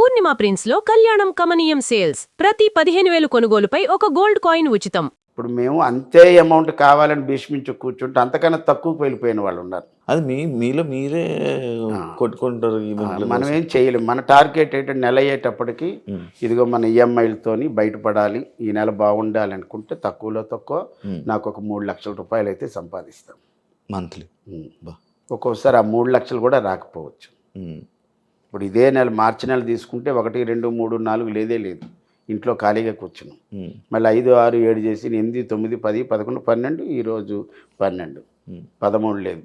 పూర్ణిమ ప్రిన్స్లో కళ్యాణం కమనీయం సేల్స్. ప్రతి 15,000 కొనుగోలుపై ఒక గోల్డ్ కాయిన్ ఉచితం. ఇప్పుడు మేము అంతే అమౌంట్ కావాలని భీష్మించి కూర్చుంటే అంతకన్నా తక్కువకు వెళ్ళిపోయిన వాళ్ళు ఉన్నారు. అది మీలో మీరే కొట్టుకుంటారు. మనం ఏం చేయలేము. మన టార్గెట్ ఏంటంటే నెల అయ్యేటప్పటికి ఇదిగో మన ఈఎంఐలతోని బయటపడాలి, ఈ నెల బాగుండాలి అనుకుంటే తక్కువలో తక్కువ నాకు ఒక 3 లక్షల రూపాయలు అయితే సంపాదిస్తాం మంత్లీ. ఒక్కోసారి ఆ 3 లక్షలు కూడా రాకపోవచ్చు. ఇప్పుడు ఇదే నెల మార్చి నెల తీసుకుంటే 1, 2, 3, 4 లేదే లేదు. ఇంట్లో ఖాళీగా కూర్చున్నాం. మళ్ళీ 5, 6, 7 చేసి 8, 9, 10, 11, 12, ఈరోజు 12, 13 లేదు.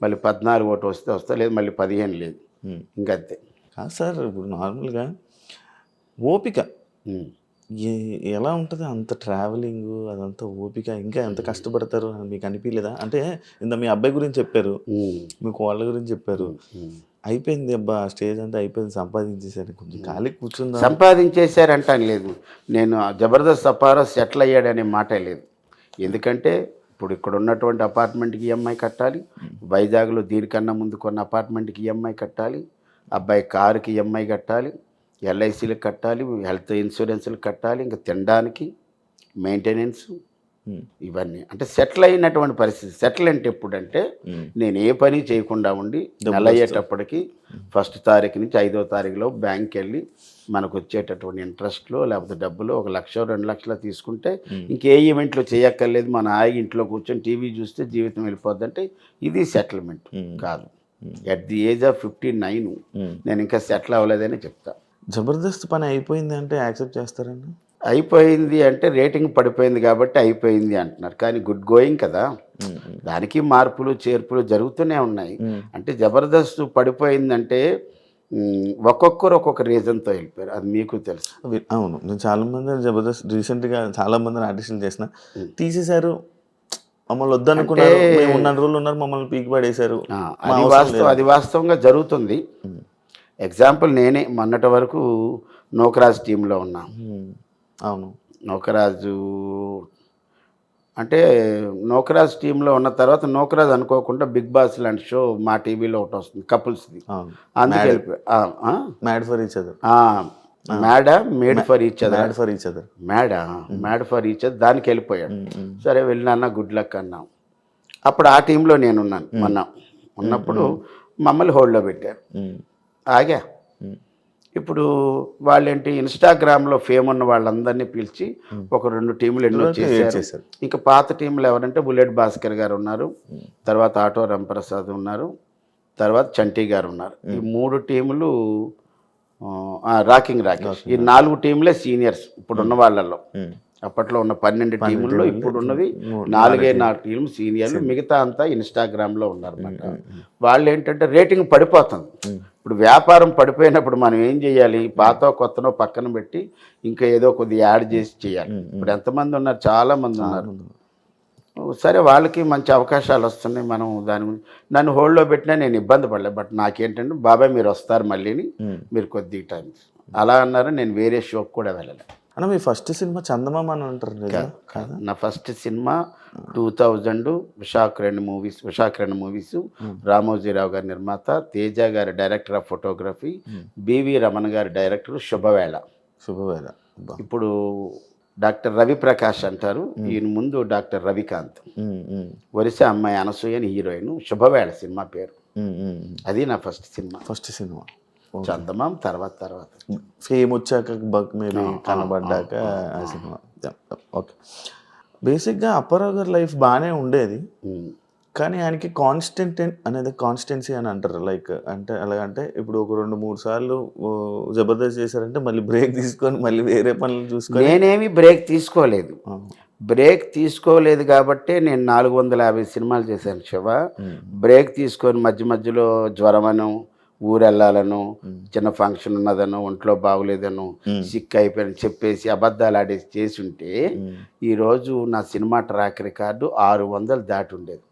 మళ్ళీ 14 ఒకటి వస్తే లేదు, మళ్ళీ 15 లేదు. ఇంకంతే కాదు సార్. ఇప్పుడు నార్మల్గా ఓపిక ఎలా ఉంటుంది? అంత ట్రావెలింగ్ అదంతా ఓపిక ఇంకా ఎంత కష్టపడతారు అని మీకు అనిపించలేదా? అంటే ఇంత మీ అబ్బాయి గురించి చెప్పారు, మీ కోళ్ళ గురించి చెప్పారు, అయిపోయింది అబ్బా స్టేజ్ అంతా అయిపోయింది, సంపాదించేశారు, కొంచెం ఖాళీ కూర్చుందా. సంపాదించేశారంటాను లేదు. నేను జబర్దస్త్ అపారో సెటిల్ అయ్యాడనే మాట లేదు. ఎందుకంటే ఇప్పుడు ఇక్కడ ఉన్నటువంటి అపార్ట్మెంట్కి ఈఎంఐ కట్టాలి, వైజాగ్లో దీనికన్నా ముందు కొన్న అపార్ట్మెంట్కి ఈఎంఐ కట్టాలి, అబ్బాయి కారుకి ఈఎంఐ కట్టాలి, ఎల్ఐసీలకు కట్టాలి, హెల్త్ ఇన్సూరెన్స్లకు కట్టాలి, ఇంకా తినడానికి మెయింటెనెన్స్, ఇవన్నీ అంటే సెటిల్ అయినటువంటి పరిస్థితి. సెటిల్ అంటే ఎప్పుడంటే నేను ఏ పని చేయకుండా ఉండి నెల అయ్యేటప్పటికి 1వ తారీఖు నుంచి 5వ తారీఖులో బ్యాంక్కి వెళ్ళి మనకు వచ్చేటటువంటి ఇంట్రెస్ట్లో లేకపోతే డబ్బులు 1 లక్ష 2 లక్షలు తీసుకుంటే ఇంకే ఈవెంట్లో చేయక్కర్లేదు, మన హాయిగా ఇంట్లో కూర్చొని టీవీ చూస్తే జీవితం వెళ్ళిపోద్ది. అంటే ఇది సెటిల్మెంట్ కాదు. ఎట్ ది ఏజ్ ఆఫ్ 59 నేను ఇంకా సెటిల్ అవ్వలేదని చెప్తా. జబర్దస్త్ పని అయిపోయింది అంటే యాక్సెప్ట్ చేస్తారండి? అయిపోయింది అంటే రేటింగ్ పడిపోయింది కాబట్టి అయిపోయింది అంటున్నారు, కానీ గుడ్ గోయింగ్ కదా, దానికి మార్పులు చేర్పులు జరుగుతూనే ఉన్నాయి. అంటే జబర్దస్త్ పడిపోయిందంటే ఒక్కొక్కరు ఒక్కొక్క రీజన్తో వెళ్ళిపోయారు, అది మీకు తెలుసు. అవును, నేను చాలామంది జబర్దస్త్ రీసెంట్గా చాలామంది ఆర్టిస్టులు చేసిన తీసేశారు, మమ్మల్ని వద్దనుకున్నారు, మేము ఉన్న రోజులు ఉన్నారు, మమ్మల్ని పీకి పడేశారు. అది వాస్తవంగా జరుగుతుంది. ఎగ్జాంపుల్ నేనే మొన్నటి వరకు నోకరాజ్ టీంలో ఉన్నా. అవును, నోకరాజు అంటే నోకరాజ్ టీంలో ఉన్న తర్వాత నోకరాజ్ అనుకోకుండా బిగ్ బాస్ లాంటి షో మా టీవీలో ఒకటి వస్తుంది కపుల్స్ది, అందుకే mad for each other, made for each other, mad for each other దానికి వెళ్ళిపోయాడు. సరే వెళ్ళినా గుడ్ లక్ అన్నాం. అప్పుడు ఆ టీంలో నేనున్నాను. ఉన్నప్పుడు మమ్మల్ని హోల్డ్లో పెట్టారు, ఆగా. ఇప్పుడు వాళ్ళేంటి ఇన్స్టాగ్రామ్లో ఫేమ్ ఉన్న వాళ్ళందరినీ పిలిచి ఒక 2 టీములు ఎన్నో చేశారు. ఇంకా పాత టీంలు ఎవరంటే బుల్లెట్ భాస్కర్ గారు ఉన్నారు, తర్వాత ఆటో రంప్రసాద్ ఉన్నారు, తర్వాత చంటి గారు ఉన్నారు. ఈ 3 టీములు రాకింగ్ రాకేష్, ఈ 4 టీంలే సీనియర్స్ ఇప్పుడున్న వాళ్ళల్లో. అప్పట్లో ఉన్న 12 టీముల్లో ఇప్పుడు ఉన్నవి 4 టీములు సీనియర్లు, మిగతా అంతా ఇన్స్టాగ్రామ్లో ఉన్నారన్నమాట. వాళ్ళు ఏంటంటే రేటింగ్ పడిపోతుంది. ఇప్పుడు వ్యాపారం పడిపోయినప్పుడు మనం ఏం చేయాలి? పాత కొత్తనో పక్కన పెట్టి ఇంకా ఏదో కొద్దిగా యాడ్ చేసి చేయాలి. ఇప్పుడు ఎంతమంది ఉన్నారు? చాలామంది ఉన్నారు. సరే, వాళ్ళకి మంచి అవకాశాలు వస్తున్నాయి. మనం దాని గురించి నన్ను హోల్డ్లో పెట్టినా నేను ఇబ్బంది పడలేదు. బట్ నాకేంటంటే బాబాయ్ మీరు వస్తారు మళ్ళీని, మీరు కొద్దిగా టైం అలా అన్నారు. నేను వేరే షోకి కూడా వెళ్ళలేదు. అన్న మీ ఫస్ట్ సినిమా చందమామ అని అంటారు కదా? నా first cinema 2000 Visakha movies, Ramojirao గారి నిర్మాత, తేజ గారి director of photography, BV Ramana గారి డైరెక్టర్. శుభవేళ. ఇప్పుడు డాక్టర్ రవి ప్రకాష్ అంటారు, ఈయన ముందు డాక్టర్ రవికాంత్, ఒరిస్సా అమ్మాయి అనసూయ అని హీరోయిన్. శుభవేళ సినిమా పేరు. అది నా ఫస్ట్ సినిమా. చందమామ తర్వాత ఫేమ్ వచ్చాక మేబీ కనబడ్డాక ఆ సినిమా. ఓకే, బేసిక్గా అప్పారావు గారి లైఫ్ బాగానే ఉండేది, కానీ ఆయనకి కాన్స్టెన్సీ అని అంటారు. లైక్ అంటే ఎలాగంటే ఇప్పుడు ఒక 2-3 సార్లు జబర్దస్త్ చేశారంటే మళ్ళీ బ్రేక్ తీసుకొని మళ్ళీ వేరే పనులు చూసుకొని. నేనేమి బ్రేక్ తీసుకోలేదు కాబట్టే నేను 450 సినిమాలు చేశాను శివ. బ్రేక్ తీసుకొని మధ్యలో జ్వరమను, ఊరెళ్ళాలను, చిన్న ఫంక్షన్ ఉన్నదను, ఒంట్లో బాగులేదను, సిక్ అయిపోయాను చెప్పేసి అబద్ధాలు ఆడేసి చేసి ఉంటే ఈరోజు నా సినిమా ట్రాక్ రికార్డు 600 దాటి ఉండేది.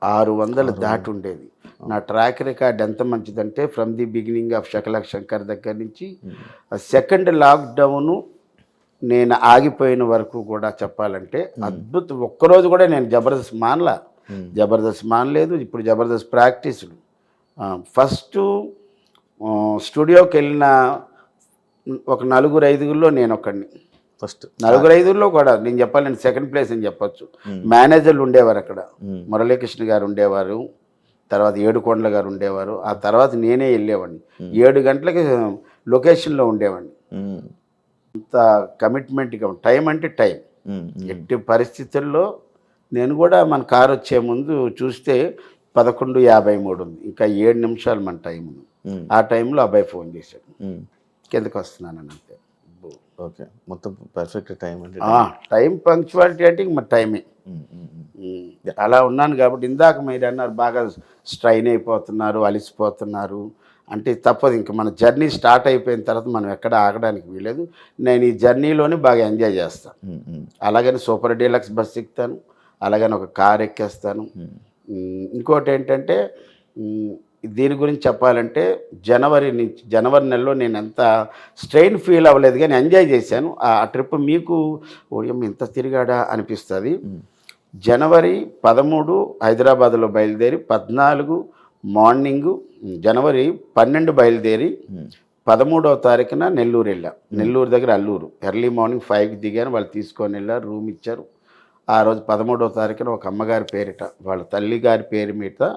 600 దాటి ఉండేది. నా ట్రాక్ రికార్డ్ ఎంత మంచిదంటే from the beginning of Shakalaka Shankar దగ్గర నుంచి సెకండ్ లాక్డౌను నేను ఆగిపోయిన వరకు కూడా చెప్పాలంటే అద్భుతం. ఒక్కరోజు కూడా నేను జబర్దస్త్ మానలేదు. ఇప్పుడు జబర్దస్త్ ప్రాక్టీసులు. ఫస్ట్ స్టూడియోకి వెళ్ళిన ఒక నలుగురు ఐదుగురిలో నేను ఒకడిని. ఫస్ట్ నలుగురు ఐదుగురిలో కూడా నేను చెప్పాలి, నేను సెకండ్ ప్లేస్ అని చెప్పొచ్చు. మేనేజర్లు ఉండేవారు అక్కడ. మురళీకృష్ణ గారు ఉండేవారు, తర్వాత ఏడుకొండల గారు ఉండేవారు. ఆ తర్వాత నేనే వెళ్ళేవాడిని. 7 గంటలకి లొకేషన్లో ఉండేవాడిని. అంత కమిట్మెంట్గా టైం అంటే టైం. ఎట్టి పరిస్థితుల్లో నేను కూడా మన కారు వచ్చే ముందు చూస్తే 11:53 ఉంది, ఇంకా 7 నిమిషాలు మన టైం ఉంది. ఆ టైంలో అబ్బాయి ఫోన్ చేశాడు, కిందకి వస్తున్నానని. అంతే. ఓకే, మొత్తం పర్ఫెక్ట్ టైం అంటే టైం పంక్చువాలిటీ అంటే ఇంక మరి టైమే. అలా ఉన్నాను కాబట్టి ఇందాక మీరు అన్నారు బాగా స్ట్రైన్ అయిపోతున్నారు, అలిసిపోతున్నారు అంటే తప్పదు. ఇంక మన జర్నీ స్టార్ట్ అయిపోయిన తర్వాత మనం ఎక్కడ ఆగడానికి వీలేదు. నేను ఈ జర్నీలోనే బాగా ఎంజాయ్ చేస్తాను. అలాగని సూపర్ డీలక్స్ బస్ ఎక్కుతాను, అలాగని ఒక కార్ ఎక్కేస్తాను. ఇంకోటి ఏంటంటే దీని గురించి చెప్పాలంటే జనవరి నెలలో నేను ఎంత స్ట్రెయిన్ ఫీల్ అవ్వలేదు, కానీ ఎంజాయ్ చేశాను. ఆ ట్రిప్ మీకు ఇంత తిరిగాడా అనిపిస్తుంది. జనవరి 13 హైదరాబాద్లో బయలుదేరి 14 మార్నింగు, జనవరి 12 బయలుదేరి 13వ తారీఖున నెల్లూరు వెళ్ళా. నెల్లూరు దగ్గర అల్లూరు ఎర్లీ మార్నింగ్ 5కి దిగాను. వాళ్ళు తీసుకొని వెళ్ళారు, రూమ్ ఇచ్చారు. ఆ రోజు 13వ తారీఖున ఒక అమ్మగారి పేరిట, వాళ్ళ తల్లి గారి పేరు మీద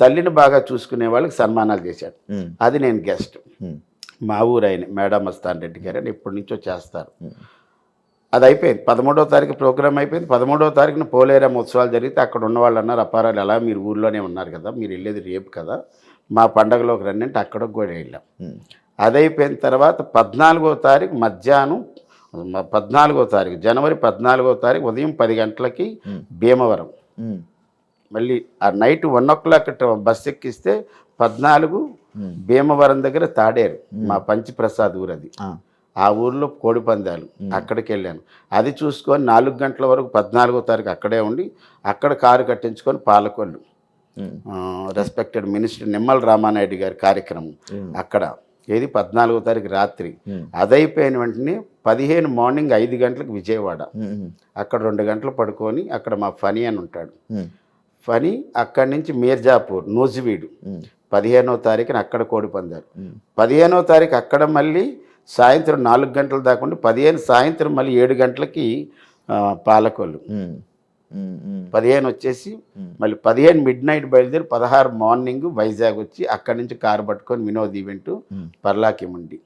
తల్లిని బాగా చూసుకునే వాళ్ళకి సన్మానాలు చేశాడు. అది నేను గెస్ట్. మా ఊరు ఆయన మేడా మస్తాన్ రెడ్డి గారు అని ఎప్పటి నుంచో చేస్తారు. అది అయిపోయింది. 13వ తారీఖు ప్రోగ్రామ్ అయిపోయింది. 13వ తారీఖున పోలేరమ్మ ఉత్సవాలు జరిగితే అక్కడ ఉన్న వాళ్ళు అన్నారు, అపారాలు ఎలా మీరు ఊర్లోనే ఉన్నారు కదా, మీరు వెళ్ళేది రేపు కదా, మా పండగలోకి రండి అంటే అక్కడికి కూడా వెళ్ళాం. అది అయిపోయిన తర్వాత 14వ తారీఖు మధ్యాహ్నం, 14వ తారీఖు జనవరి 14వ తారీఖు ఉదయం 10 గంటలకి భీమవరం. మళ్ళీ ఆ నైట్ 1 o'clock బస్సు ఎక్కిస్తే 14 భీమవరం దగ్గర తాడేరు, మా పంచప్రసాద్ ఊరు అది. ఆ ఊర్లో కోడి పందాలు, అక్కడికి వెళ్ళాను. అది చూసుకొని 4 గంటల వరకు 14వ తారీఖు అక్కడే ఉండి అక్కడ కారు కట్టించుకొని పాలకొల్లు రెస్పెక్టెడ్ మినిస్టర్ నిమ్మల రామానాయుడు గారి కార్యక్రమం అక్కడ. ఏది 14వ తారీఖు రాత్రి. అదైపోయిన వెంటనే 15 మార్నింగ్ 5 గంటలకు విజయవాడ. అక్కడ 2 గంటలు పడుకొని అక్కడ మా ఫనీ అని ఉంటాడు. ఫనీ అక్కడి నుంచి మీర్జాపూర్ నూజివీడు 15వ తారీఖున అక్కడ కోడి పందాలు. 15వ తారీఖు అక్కడ మళ్ళీ సాయంత్రం 4 గంటల దాకా ఉండి 15 సాయంత్రం మళ్ళీ 7 గంటలకి పాలకొల్లు. 15 వచ్చేసి మళ్ళీ 15 మిడ్ నైట్ బయలుదేరి 16 మార్నింగ్ వైజాగ్ వచ్చి అక్కడి నుంచి కారు పట్టుకొని వినోద్ ఈవెంట్ పర్లాకిముండి.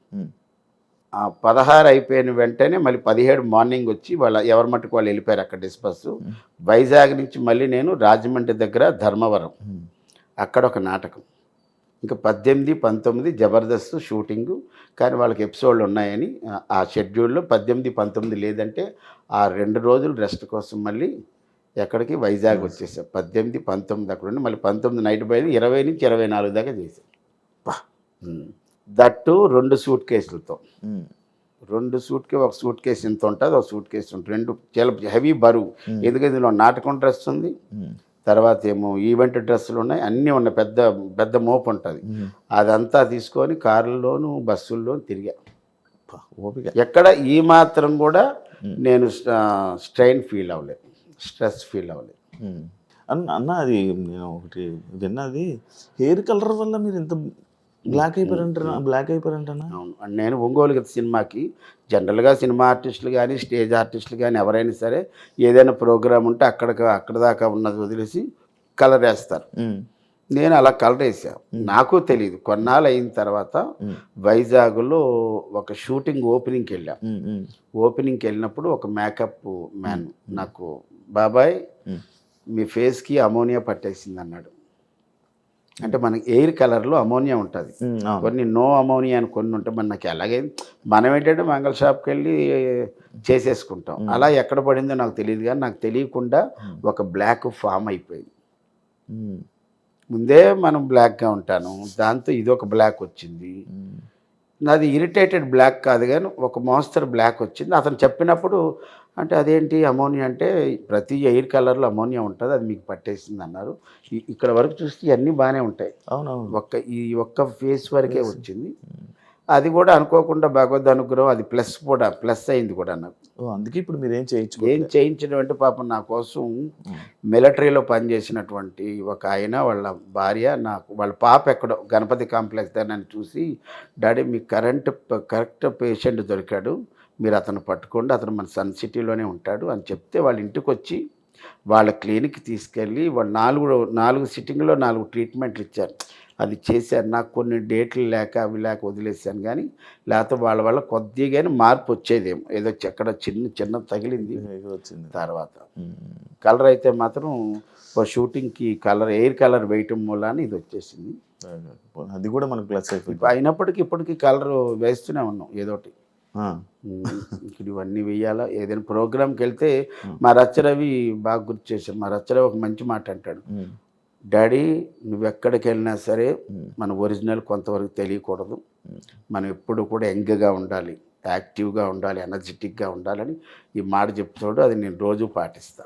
16 అయిపోయిన వెంటనే మళ్ళీ 17 మార్నింగ్ వచ్చి వాళ్ళ ఎవరి మట్టుకు వాళ్ళు వెళ్ళిపోయారు అక్కడ డిస్పస్. వైజాగ్ నుంచి మళ్ళీ నేను రాజమండ్రి దగ్గర ధర్మవరం అక్కడ ఒక నాటకం. ఇంకా 18, 19 జబర్దస్త్ షూటింగు, కానీ వాళ్ళకి ఎపిసోడ్లు ఉన్నాయని ఆ షెడ్యూల్లో 18, 19 లేదంటే ఆ 2 రోజులు రెస్ట్ కోసం మళ్ళీ ఎక్కడికి వైజాగ్ వచ్చేసాం. 18, 19 అక్కడ ఉండి మళ్ళీ 19 నైట్ బయలు 20 నుంచి 24 దాకా చేసాం. దట్టు 2 సూట్ కేసులతో. 2 ఒక సూట్ కేసు ఇంత ఉంటుంది, ఒక సూట్ కేసు ఉంటుంది. 2 చాలా హెవీ బరువు. ఎందుకంటే ఇందులో నాటకం డ్రెస్ ఉంది, తర్వాత ఏమో ఈవెంట్ డ్రెస్సులు ఉన్నాయి, అన్నీ ఉన్నాయి. పెద్ద పెద్ద మోపు ఉంటుంది. అదంతా తీసుకొని కారుల్లోనూ బస్సుల్లోనూ తిరిగా. ఎక్కడ ఈ మాత్రం కూడా నేను స్ట్రెయిన్ ఫీల్ అవ్వలేదు, స్ట్రెస్ ఫీల్ అవ్వలేదు. అన్న అది నేను ఒకటి విన్నది, హెయిర్ కలర్ వల్ల మీరు ఇంత బ్లాక్ అయిపోయారంటారా? అవును. నేను ఒంగోలు సినిమాకి జనరల్గా సినిమా ఆర్టిస్టులు కానీ స్టేజ్ ఆర్టిస్టులు కానీ ఎవరైనా సరే ఏదైనా ప్రోగ్రామ్ ఉంటే అక్కడ దాకా ఉన్నది వదిలేసి కలర్ వేస్తారు. నేను అలా కలర్ వేసాను. నాకు తెలియదు. కొన్నాళ్ళు అయిన తర్వాత వైజాగ్లో ఒక షూటింగ్ ఓపెనింగ్కి వెళ్ళా. ఓపెనింగ్కి వెళ్ళినప్పుడు ఒక మేకప్ మ్యాన్ నాకు, బాబాయ్ మీ ఫేస్కి అమోనియా పట్టేసింది అన్నాడు. అంటే మనకి ఎయిర్ కలర్లో అమోనియా ఉంటుంది, కొన్ని నో అమోనియా అని కొన్ని ఉంటాయి. మనకి అలాగే మనం ఏంటంటే మంగళ షాప్కి వెళ్ళి చేసేసుకుంటాం. అలా ఎక్కడ పడిందో నాకు తెలియదు, కానీ నాకు తెలియకుండా ఒక బ్లాక్ ఫామ్ అయిపోయింది. ముందే మనం బ్లాక్గా ఉంటాను, దాంతో ఇది ఒక బ్లాక్ వచ్చింది. నాది ఇరిటేటెడ్ బ్లాక్ కాదు, కానీ ఒక మోస్తరు బ్లాక్ వచ్చింది. అతను చెప్పినప్పుడు అంటే అదేంటి అమోనియా అంటే ప్రతి ఎయిర్ కలర్లో అమోనియా ఉంటుంది, అది మీకు పట్టేసింది అన్నారు. ఇక్కడ వరకు చూస్తే అన్నీ బాగానే ఉంటాయి. అవునవును. ఈ ఒక్క ఫేస్ వరకే వచ్చింది. అది కూడా అనుకోకుండా భగవద్ అనుగ్రహం అది ప్లస్ అయింది కూడా నాకు. ఓ అందుకే ఇప్పుడు మీరు ఏం చేయించుకో ఏం చేయించడం అంటే పాపం నా కోసం మిలిటరీలో పనిచేసినటువంటి ఒక ఆయన వాళ్ళ భార్య నాకు వాళ్ళ పాప ఎక్కడో గణపతి కాంప్లెక్స్ దగ్గర నన్ను చూసి, డాడీ మీకు కరెక్ట్ పేషెంట్ దొరికాడు, మీరు అతను పట్టుకోండి, అతను మన సన్ సిటీలోనే ఉంటాడు అని చెప్తే వాళ్ళ ఇంటికి వచ్చి వాళ్ళ క్లినిక్కి తీసుకెళ్ళి వాళ్ళు 4 సిట్టింగ్లో 4 ట్రీట్మెంట్లు ఇచ్చారు. అది చేశారు. నాకు కొన్ని డేట్లు లేక అవి లేక వదిలేసాను, కానీ లేకపోతే వాళ్ళ వల్ల కొద్దిగానే మార్పు వచ్చేదేమో, ఏదో ఎక్కడ చిన్న తగిలింది వచ్చింది తర్వాత. కలర్ అయితే మాత్రం ఓ షూటింగ్కి ఎయిర్ కలర్ వేయటం మూలాన ఇది వచ్చేసింది. అది కూడా మనకు ప్లస్ అయిపోయింది. అయినప్పటికీ ఇప్పటికీ కలర్ వేస్తూనే ఉన్నాం ఏదోటి. ఇక్కడ ఇవన్నీ వెయ్యాలా. ఏదైనా ప్రోగ్రామ్కి వెళ్తే మా రచ్చరవి బాగా గుర్తు చేశారు. మా రచ్చరవి ఒక మంచి మాట అంటాడు, డాడీ నువ్వెక్కడికి వెళ్ళినా సరే మన ఒరిజినల్ కొంతవరకు తెలియకూడదు, మనం ఎప్పుడు కూడా యంగ్గా ఉండాలి, యాక్టివ్గా ఉండాలి, ఎనర్జెటిక్గా ఉండాలని ఈ మాట చెప్తాడు. అది నేను రోజు పాటిస్తాను.